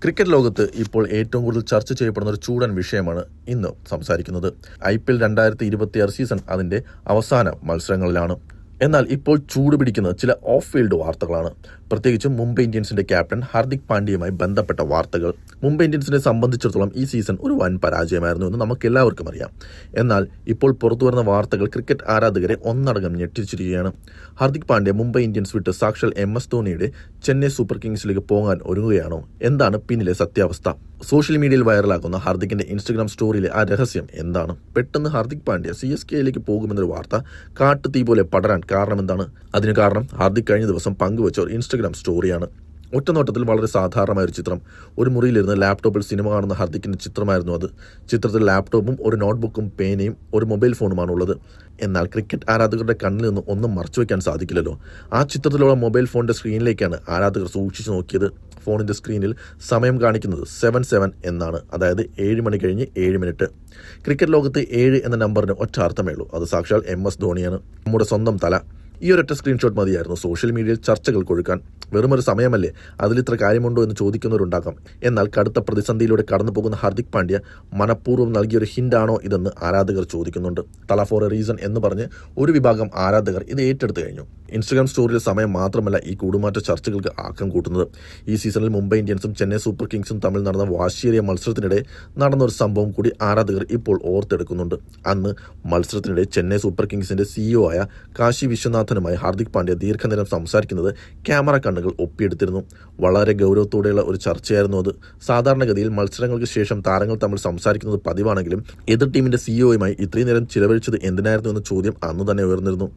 Cricket ലോകത്ത് ഇപ്പോൾ ഏറ്റവും കൂടുതൽ ചർച്ച ചെയ്യപ്പെടുന്ന ഒരു ചൂടൻ വിഷയമാണ് ഇന്ന് സംസാരിക്കുന്നത്. IPL 2026 സീസൺ അതിന്റെ അവസാന മത്സരങ്ങളിലാണ്. എന്നാൽ ഇപ്പോൾ ചൂടുപിടിക്കുന്നത് ചില ഓഫ് ഫീൽഡ് വാർത്തകളാണ്. പ്രത്യേകിച്ചും മുംബൈ ഇന്ത്യൻസിന്റെ ക്യാപ്റ്റൻ ഹാർദിക് പാണ്ഡ്യയുമായി ബന്ധപ്പെട്ട വാർത്തകൾ. മുംബൈ ഇന്ത്യൻസിനെ സംബന്ധിച്ചിടത്തോളം ഈ സീസൺ ഒരു വൻ പരാജയമായിരുന്നു എന്ന് നമുക്ക് എല്ലാവർക്കും അറിയാം. എന്നാൽ ഇപ്പോൾ പുറത്തുവരുന്ന വാർത്തകൾ ക്രിക്കറ്റ് ആരാധകരെ ഒന്നടങ്കം ഞെട്ടിച്ചിരിക്കുകയാണ്. ഹാർദിക് പാണ്ഡ്യ മുംബൈ ഇന്ത്യൻസ് വിട്ട് സാക്ഷാൽ MS ധോണിയുടെ ചെന്നൈ സൂപ്പർ കിങ്സിലേക്ക് പോകാൻ ഒരുങ്ങുകയാണോ? എന്താണ് പിന്നിലെ സത്യാവസ്ഥ? സോഷ്യൽ മീഡിയയിൽ വൈറലാകുന്ന ഹാർദിക്കിന്റെ ഇൻസ്റ്റഗ്രാം സ്റ്റോറിയിലെ ആ രഹസ്യം എന്താണ്? പെട്ടെന്ന് ഹാർദിക് പാണ്ഡ്യ CSKയിലേക്ക് പോകുമെന്നൊരു വാർത്ത കാട്ടുതീ പോലെ പടരാൻ കാരണം എന്താണ്? അതിന് കാരണം ഹാർദിക് കഴിഞ്ഞ ദിവസം പങ്കുവച്ച ഒരു ഇൻസ്റ്റഗ്രാം സ്റ്റോറിയാണ്. ഒറ്റനോട്ടത്തിൽ വളരെ സാധാരണമായ ഒരു ചിത്രം. ഒരു മുറിയിലിരുന്ന് ലാപ്ടോപ്പിൽ സിനിമ കാണുന്ന ഹാർദിക്കിന്റെ ചിത്രമായിരുന്നു അത്. ചിത്രത്തിൽ ലാപ്ടോപ്പും ഒരു നോട്ട്ബുക്കും പേനയും ഒരു മൊബൈൽ ഫോണുമാണ് ഉള്ളത്. എന്നാൽ ക്രിക്കറ്റ് ആരാധകരുടെ കണ്ണിൽ നിന്ന് ഒന്നും മറച്ചുവെക്കാൻ സാധിക്കില്ലല്ലോ. ആ ചിത്രത്തിലുള്ള മൊബൈൽ ഫോണിന്റെ സ്ക്രീനിലേക്കാണ് ആരാധകർ സൂക്ഷിച്ചു നോക്കിയത്. ഫോണിന്റെ സ്ക്രീനിൽ സമയം കാണിക്കുന്നത് 7-7 എന്നാണ്, അതായത് 7 മണി കഴിഞ്ഞ് 7 മിനിറ്റ്. ക്രിക്കറ്റ് ലോകത്ത് 7 എന്ന നമ്പറിന് ഒറ്റ അർത്ഥമേ ഉള്ളൂ, അത് സാക്ഷാൽ MS ധോണിയാണ്, നമ്മുടെ സ്വന്തം തല. ഈ ഒരൊറ്റ സ്ക്രീൻഷോട്ട് മതിയായിരുന്നു സോഷ്യൽ മീഡിയയിൽ ചർച്ചകൾ കൊഴുക്കാൻ. വെറുമൊരു സമയമല്ലേ, അതിലിത്ര കാര്യമുണ്ടോ എന്ന് ചോദിക്കുന്നവരുണ്ടാകാം. എന്നാൽ കടുത്ത പ്രതിസന്ധിയിലൂടെ കടന്നു പോകുന്ന ഹാർദിക് പാണ്ഡ്യ മനഃപൂർവ്വം നൽകിയൊരു ഹിന്റാണോ ഇതെന്ന് ആരാധകർ ചോദിക്കുന്നുണ്ട്. തല ഫോർ എ റീസൺ എന്ന് പറഞ്ഞ് ഒരു വിഭാഗം ആരാധകർ ഇത് ഏറ്റെടുത്തു കഴിഞ്ഞു. ഇൻസ്റ്റഗ്രാം സ്റ്റോറിയിലെ സമയം മാത്രമല്ല ഈ കൂടുമാറ്റ ചർച്ചകൾക്ക് ആക്കം കൂട്ടുന്നത്. ഈ സീസണിൽ മുംബൈ ഇന്ത്യൻസും ചെന്നൈ സൂപ്പർ കിങ്സും തമ്മിൽ നടന്ന വാശിയേറിയ മത്സരത്തിനിടെ നടന്നൊരു സംഭവം കൂടി ആരാധകർ ഇപ്പോൾ ഓർത്തെടുക്കുന്നുണ്ട്. അന്ന് മത്സരത്തിനിടെ ചെന്നൈ സൂപ്പർ കിങ്സിന്റെ CEO ആയ കാശി വിശ്വനാഥനുമായി ഹാർദിക് പാണ്ഡ്യ ദീർഘനേരം സംസാരിക്കുന്നത് ക്യാമറ കണ്ണുകൾ ഒപ്പിയെടുത്തിരുന്നു. വളരെ ഗൗരവത്തോടെയുള്ള ഒരു ചർച്ചയായിരുന്നു അത്. സാധാരണഗതിയിൽ മത്സരങ്ങൾക്ക് ശേഷം താരങ്ങൾ തമ്മിൽ സംസാരിക്കുന്നത് പതിവാണെങ്കിലും എതിർ ടീമിന്റെ CEOയുമായി ഇത്രയും നേരം ചിലവഴിച്ചത് എന്തിനായിരുന്നു എന്ന ചോദ്യം അന്ന് തന്നെ ഉയർന്നിരുന്നു.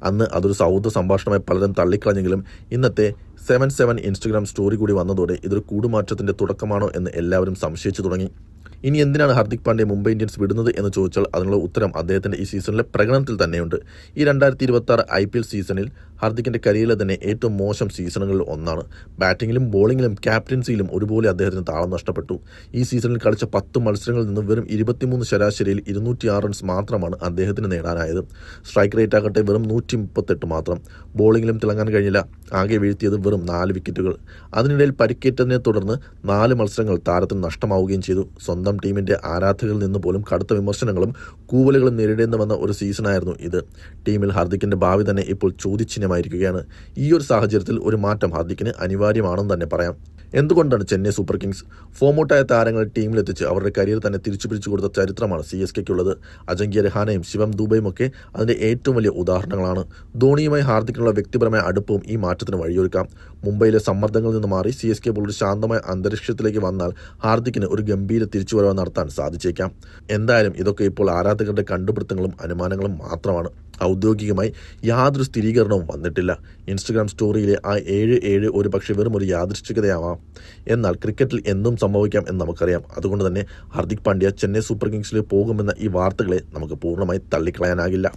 അന്ന് അതൊരു സൗഹൃദ സംഭാഷണമായി പലരും തള്ളിക്കളഞ്ഞെങ്കിലും ഇന്നത്തെ 7-7 ഇൻസ്റ്റഗ്രാം സ്റ്റോറി കൂടി വന്നതോടെ ഇതൊരു കൂടുമാറ്റത്തിന്റെ തുടക്കമാണോ എന്ന് എല്ലാവരും സംശയിച്ചു തുടങ്ങി. ഇനി എന്തിനാണ് ഹാർദിക് പാണ്ഡ്യ മുംബൈ ഇന്ത്യൻസ് വിടുന്നത് എന്ന് ചോദിച്ചാൽ അതിനുള്ള ഉത്തരം അദ്ദേഹത്തിന്റെ ഈ സീസണിലെ പ്രകടനത്തിൽ തന്നെയുണ്ട്. ഈ 2026 IPL സീസണിൽ ഹാർദിക്കിന്റെ കരിയറിലെ തന്നെ ഏറ്റവും മോശം സീസണുകളിൽ ഒന്നാണ്. ബാറ്റിംഗിലും ബോളിംഗിലും ക്യാപ്റ്റൻസിയിലും ഒരുപോലെ അദ്ദേഹത്തിന് താളം നഷ്ടപ്പെട്ടു. ഈ സീസണിൽ കളിച്ച 10 മത്സരങ്ങളിൽ നിന്ന് വെറും 23 ശരാശരിയിൽ 206 റൺസ് മാത്രമാണ് അദ്ദേഹത്തിന് നേടാനായത്. സ്ട്രൈക്ക് റേറ്റ് ആകട്ടെ വെറും 138 മാത്രം. ബോളിംഗിലും തിളങ്ങാൻ കഴിഞ്ഞില്ല. ആകെ വീഴ്ത്തിയത് വെറും 4 വിക്കറ്റുകൾ. അതിനിടയിൽ പരിക്കേറ്റതിനെ തുടർന്ന് 4 മത്സരങ്ങൾ താരത്തിന് നഷ്ടമാവുകയും ചെയ്തു. സ്വന്തം ടീമിന്റെ ആരാധകരിൽ നിന്ന് പോലും കടുത്ത വിമർശനങ്ങളും കൂവലുകളും നേരിടേണ്ടി വന്ന ഒരു സീസണായിരുന്നു ഇത്. ടീമിൽ ഹാർദിക്കിന്റെ ഭാവി തന്നെ ഇപ്പോൾ ചോദ്യചിഹ്നമായിരിക്കുകയാണ്. ഈ ഒരു സാഹചര്യത്തിൽ ഒരു മാറ്റം ഹാർദിക്കിന് അനിവാര്യമാണെന്ന് തന്നെ പറയാം. എന്തുകൊണ്ടാണ് ചെന്നൈ സൂപ്പർ കിങ്സ് ഫോമൗട്ടായ താരങ്ങളെ ടീമിലെത്തിച്ച് അവരുടെ കരിയർ തന്നെ തിരിച്ചു പിടിച്ചു കൊടുത്ത ചരിത്രമാണ് CSKയ്ക്കുള്ളത്. അജിങ്ക്യ രഹാനെയും ശിവം ദുബെയും ഒക്കെ അതിന്റെ ഏറ്റവും വലിയ ഉദാഹരണങ്ങളാണ്. ധോണിയുമായി ഹാർദിക്കിനുള്ള വ്യക്തിപരമായ അടുപ്പവും ഈ മാറ്റത്തിന് വഴിയൊരുക്കാം. മുംബൈയിലെ സമ്മർദ്ദങ്ങളിൽ നിന്ന് മാറി CSK പോലൊരു ശാന്തമായ അന്തരീക്ഷത്തിലേക്ക് വന്നാൽ ഹാർദിക്കിന് ഒരു ഗംഭീര തിരിച്ചുവരവ് നടത്താൻ സാധിച്ചേക്കാം. എന്തായാലും ഇതൊക്കെ ഇപ്പോൾ ആരാധകരുടെ കണ്ടുപിടുത്തങ്ങളും അനുമാനങ്ങളും മാത്രമാണ്. ഔദ്യോഗികമായി യാതൊരു സ്ഥിരീകരണവും വന്നിട്ടില്ല. ഇൻസ്റ്റഗ്രാം സ്റ്റോറിയിലെ ആ 7-7 ഒരു പക്ഷേ വെറും ഒരു യാദൃശ്ചികതയാവാം. എന്നാൽ ക്രിക്കറ്റിൽ എന്തും സംഭവിക്കാം എന്ന് നമുക്കറിയാം. അതുകൊണ്ട് തന്നെ ഹാർദിക് പാണ്ഡ്യ ചെന്നൈ സൂപ്പർ കിങ്സിലേക്ക് പോകുമെന്ന ഈ വാർത്തകളെ നമുക്ക് പൂർണ്ണമായി തള്ളിക്കളയാനാകില്ല.